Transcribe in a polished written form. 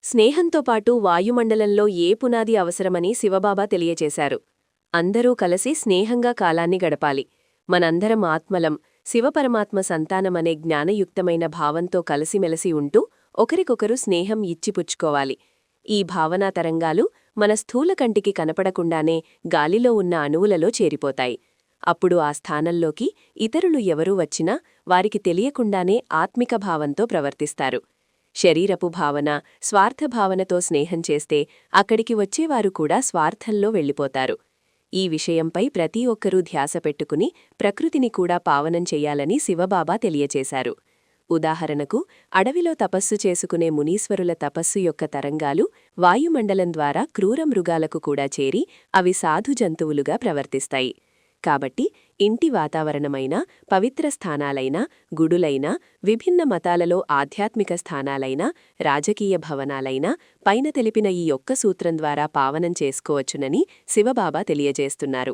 స్నేహంతో పాటు వాయుమండలంలో ఏ పునాది అవసరమని శివబాబా తెలియచేశారు. అందరూ కలిసి స్నేహంగా కాలాన్ని గడపాలి. మనందరం ఆత్మలం, శివపరమాత్మ సంతానమనే జ్ఞానయుక్తమైన భావంతో కలిసిమెలసి ఉంటూ ఒకరికొకరు స్నేహం ఇచ్చిపుచ్చుకోవాలి. ఈ భావనా తరంగాలు మన స్థూల కంటికి కనపడకుండానే గాలిలో ఉన్న అణువులలో చేరిపోతాయి. అప్పుడు ఆ స్థానంలోకి ఇతరులు ఎవరూ వచ్చినా వారికి తెలియకుండానే ఆత్మిక భావంతో ప్రవర్తిస్తారు. శరీరపు భావన, స్వార్థభావనతో స్నేహం చేస్తే అక్కడికి వచ్చేవారు కూడా స్వార్థంలో వెళ్ళిపోతారు. ఈ విషయంపై ప్రతి ఒక్కరూ ధ్యాస పెట్టుకుని ప్రకృతిని కూడా పావనం చెయ్యాలని శివబాబా తెలియచేశారు. ఉదాహరణకు, అడవిలో తపస్సు చేసుకునే మునీశ్వరుల తపస్సు యొక్క తరంగాలు వాయుమండలం ద్వారా క్రూర మృగాలకు కూడా చేరి అవి సాధు జంతువులుగా ప్రవర్తిస్తాయి. కాబట్టి ఇంటి వాతావరణమైనా, పవిత్ర స్థానాలైనా, గుడులైనా, విభిన్న మతాలలో ఆధ్యాత్మిక స్థానాలైనా, రాజకీయ భవనాలైనా పైన తెలిపిన ఈ ఒక్క సూత్రం ద్వారా పావనం చేసుకోవచ్చునని శివబాబా తెలియజేస్తున్నారు.